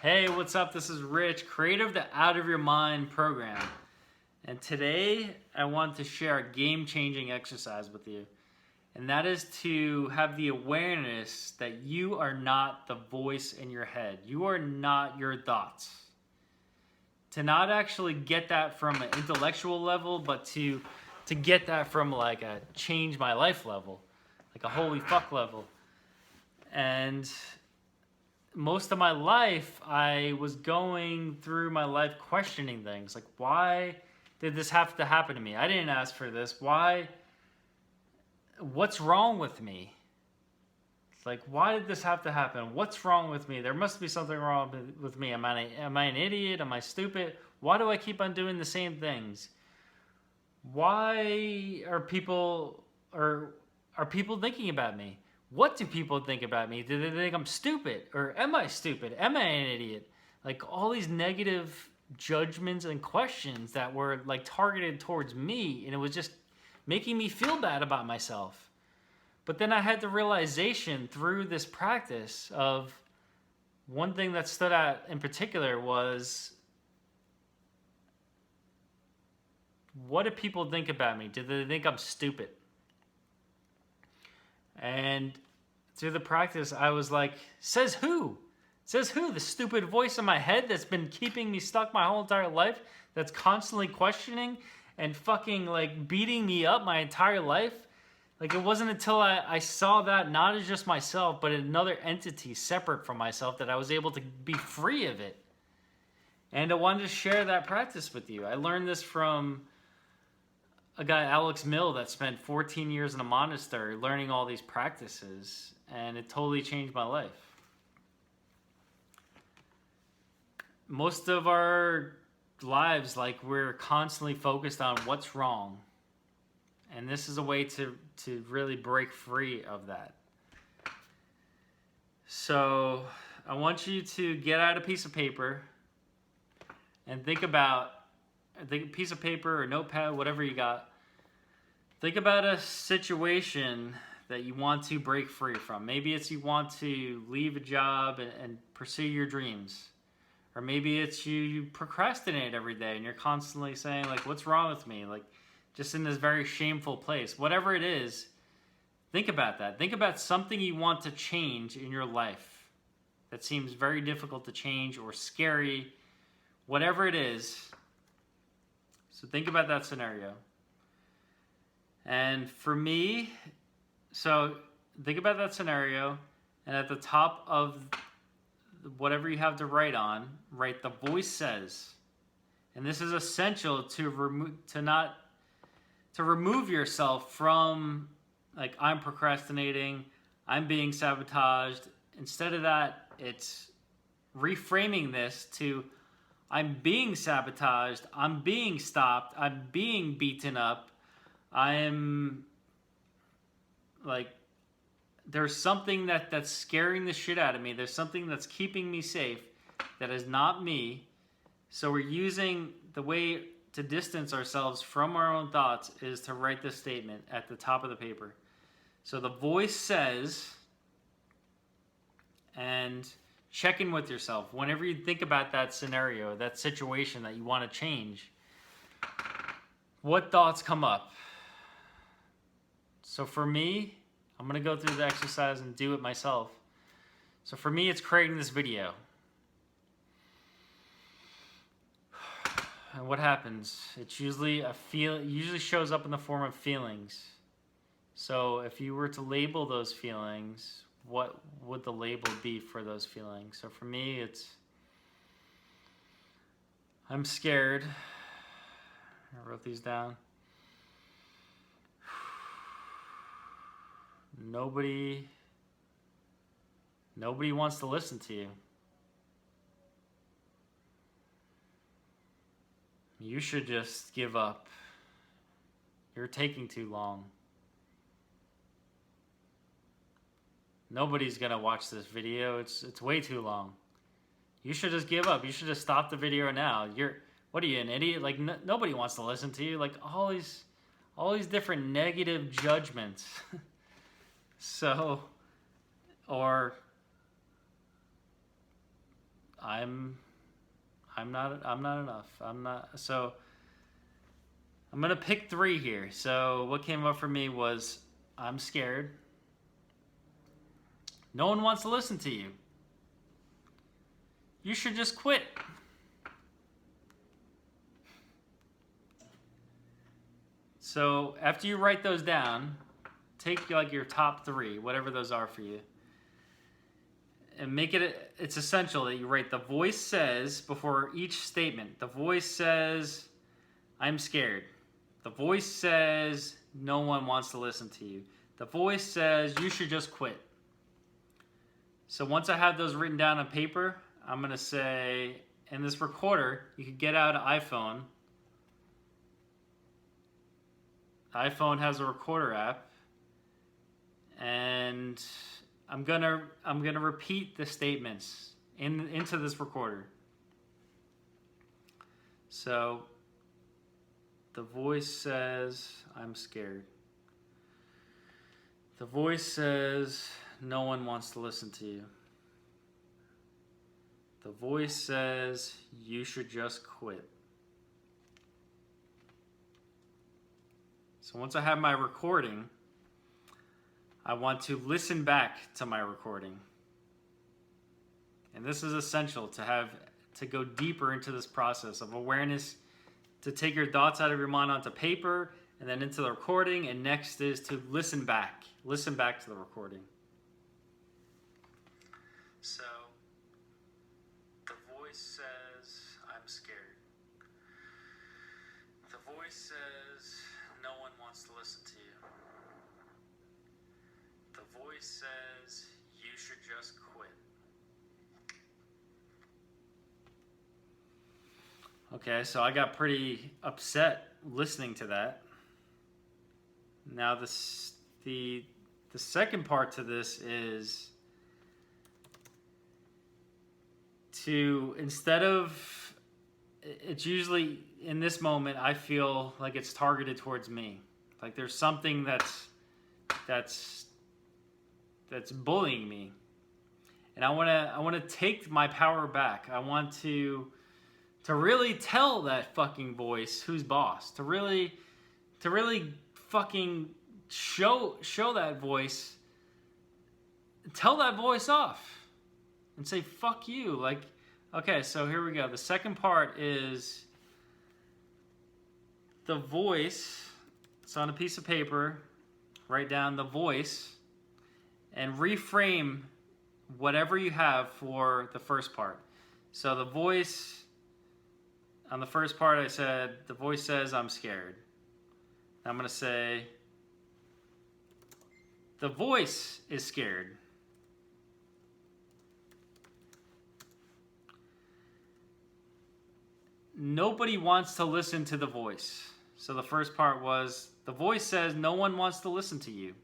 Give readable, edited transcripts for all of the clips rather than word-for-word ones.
Hey, what's up? This is Rich, creator of the Out of Your Mind program. And today I want to share a game-changing exercise with you. And that is to have the awareness that you are not the voice in your head. You are not your thoughts. To not actually get that from an intellectual level, but to get that from like a change my life level, like a holy fuck level. And most of my life, I was going through my life questioning things like, why did this have to happen to me? I didn't ask for this. Why? What's wrong with me? Like, why did this have to happen? What's wrong with me? There must be something wrong with me. Am I an idiot? Am I stupid? Why do I keep on doing the same things? Why are people thinking about me? What do people think about me? Do they think I'm stupid? Or am I stupid? Am I an idiot? Like all these negative judgments and questions that were like targeted towards me, and it was just making me feel bad about myself. But then I had the realization through this practice of one thing that stood out in particular was, what do people think about me? Do they think I'm stupid? And through the practice, I was like, says who? Says who? The stupid voice in my head that's been keeping me stuck my whole entire life, that's constantly questioning and fucking like beating me up my entire life. Like it wasn't until I saw that not as just myself, but another entity separate from myself, that I was able to be free of it. And I wanted to share that practice with you. I learned this from a guy, Alex Mill, that spent 14 years in a monastery learning all these practices, and it totally changed my life. Most of our lives, like, we're constantly focused on what's wrong, and this is a way to really break free of that. So I want you to get out a piece of paper and think about a piece of paper or notepad, whatever you got. Think about a situation that you want to break free from. Maybe it's you want to leave a job and pursue your dreams. Or maybe it's you procrastinate every day and you're constantly saying, like, what's wrong with me? Like, just in this very shameful place. Whatever it is, think about that. Think about something you want to change in your life that seems very difficult to change or scary. Whatever it is. So think about that scenario. And for me, so think about that scenario, and at the top of whatever you have to write on, write "the voice says." And this is essential to remove yourself from, like, I'm procrastinating, I'm being sabotaged. Instead of that, it's reframing this to, I'm being sabotaged, I'm being stopped, I'm being beaten up, I'm like, there's something that's scaring the shit out of me, there's something that's keeping me safe that is not me. So we're using the way to distance ourselves from our own thoughts is to write this statement at the top of the paper. So the voice says, and check in with yourself. Whenever you think about that scenario, that situation that you want to change, what thoughts come up? So for me, I'm going to go through the exercise and do it myself. So for me, it's creating this video. And what happens? It's usually usually shows up in the form of feelings. So if you were to label those feelings, what would the label be for those feelings? So for me, it's, I'm scared. I wrote these down. Nobody wants to listen to you. You should just give up. You're taking too long. Nobody's gonna watch this video. It's way too long. You should just give up. You should just stop the video now. What are you, an idiot? Like, nobody wants to listen to you. Like, all these different negative judgments. So, or I'm not enough. I'm not. So I'm gonna pick three here. So what came up for me was I'm scared. No one wants to listen to you. You should just quit. So after you write those down, take like your top three, whatever those are for you, and make it, it's essential that you write the voice says before each statement. The voice says, I'm scared. The voice says, no one wants to listen to you. The voice says, you should just quit. So once I have those written down on paper, I'm going to say, in this recorder, you can get out an iPhone. The iPhone has a recorder app. And I'm gonna repeat the statements into this recorder. So the voice says, I'm scared. The voice says, no one wants to listen to you. The voice says, you should just quit. So once I have my recording, I want to listen back to my recording. And this is essential to go deeper into this process of awareness, to take your thoughts out of your mind onto paper and then into the recording. And next is to listen back to the recording. So the voice says, I'm scared. The voice says, no one wants to listen to you. The voice says, you should just quit. Okay, so I got pretty upset listening to that. Now the second part to this is to, instead of, it's usually in this moment I feel like it's targeted towards me. Like there's something that's bullying me. And I want to take my power back. I want to really tell that fucking voice who's boss. To really fucking show that voice, tell that voice off and say fuck you. Like, okay, so here we go. The second part is the voice. It's on a piece of paper. Write down the voice and reframe whatever you have for the first part. So the voice, on the first part I said, the voice says I'm scared. I'm going to say, the voice is scared. Nobody wants to listen to the voice. So the first part was, the voice says no one wants to listen to you.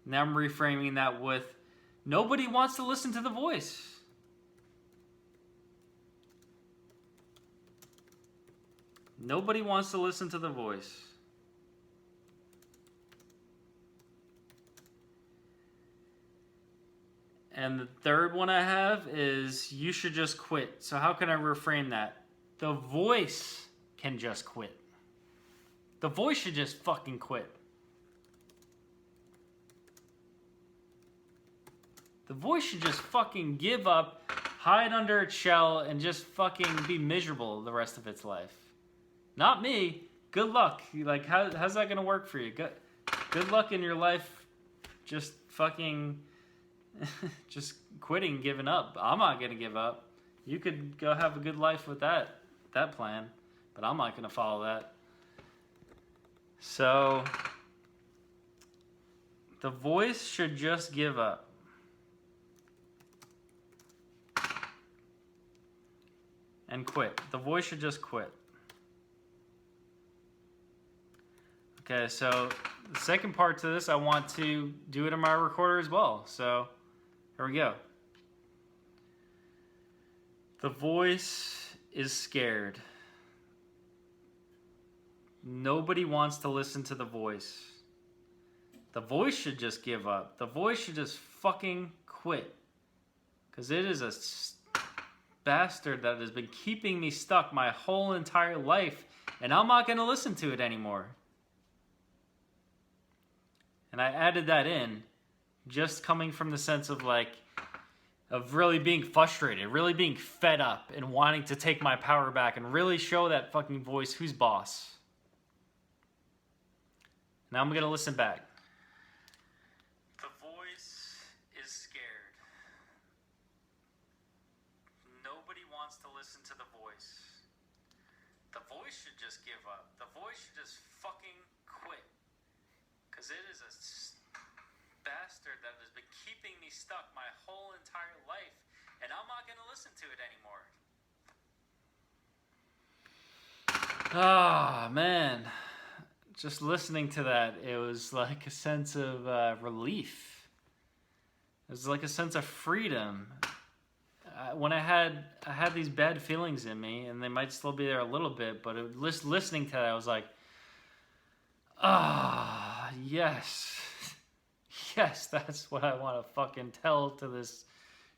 Now I'm reframing that with, nobody wants to listen to the voice. Nobody wants to listen to the voice. And the third one I have is, you should just quit. So how can I reframe that? The voice can just quit. The voice should just fucking quit. The voice should just fucking give up, hide under its shell, and just fucking be miserable the rest of its life. Not me. Good luck. Like, how's that gonna work for you? Good luck in your life. Just fucking, just quitting, giving up. I'm not gonna give up. You could go have a good life with that plan, but I'm not gonna follow that. So, the voice should just give up. And quit. The voice should just quit. Okay, so the second part to this, I want to do it in my recorder as well. So, here we go. The voice is scared. Nobody wants to listen to the voice. The voice should just give up. The voice should just fucking quit. Because it is a bastard that has been keeping me stuck my whole entire life, and I'm not going to listen to it anymore. And I added that in, just coming from the sense of of really being frustrated, really being fed up, and wanting to take my power back and really show that fucking voice who's boss. Now I'm going to listen back. The voice is scared. Nobody wants to listen to the voice. The voice should just give up. The voice should just fucking quit. Because it is a bastard that has been keeping me stuck my whole entire life, and I'm not going to listen to it anymore. Ah, man. Just listening to that, it was like a sense of relief. It was like a sense of freedom. When I had these bad feelings in me, and they might still be there a little bit, but listening to that, I was like, ah, yes. Yes, that's what I want to fucking tell to this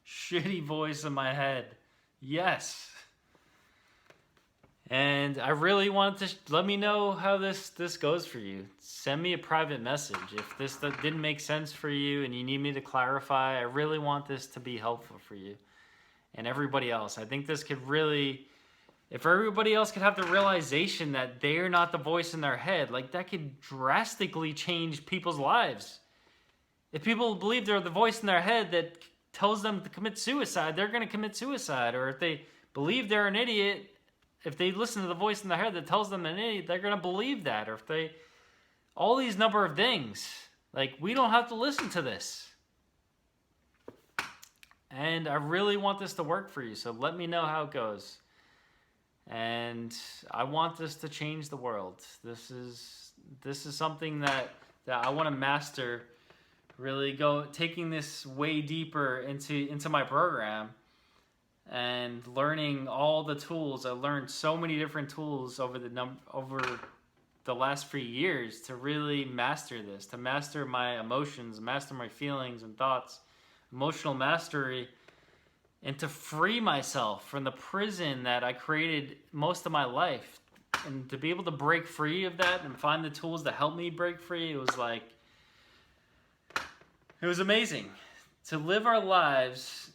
shitty voice in my head. Yes. And I really want to let me know how this goes for you. Send me a private message. If this didn't make sense for you and you need me to clarify, I really want this to be helpful for you and everybody else. I think this could really, if everybody else could have the realization that they're not the voice in their head, like that could drastically change people's lives. If people believe they're the voice in their head that tells them to commit suicide, they're going to commit suicide. Or if they believe they're an idiot, if they listen to the voice in their head that tells them an idiot, they're going to believe that. Or if they, all these number of things, like we don't have to listen to this. And I really want this to work for you. So let me know how it goes. And I want this to change the world. This is something that I want to master. Really taking this way deeper into my program and learning all the tools. I learned so many different tools over the last few years to really master this, to master my emotions, master my feelings and thoughts, emotional mastery, and to free myself from the prison that I created most of my life. And to be able to break free of that and find the tools to help me break free, it was amazing to live our lives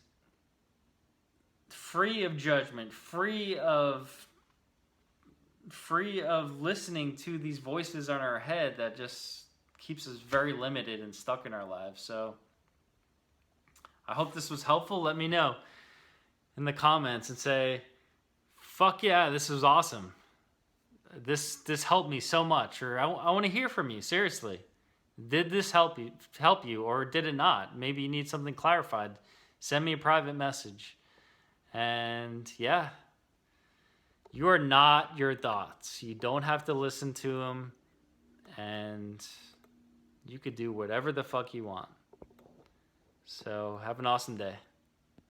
free of judgment, free of listening to these voices in our head that just keeps us very limited and stuck in our lives. So I hope this was helpful. Let me know in the comments and say, fuck yeah, this was awesome. This helped me so much. Or I want to hear from you, seriously. Did this help you, or did it not? Maybe you need something clarified. Send me a private message. And yeah, you are not your thoughts. You don't have to listen to them, and you could do whatever the fuck you want. So have an awesome day.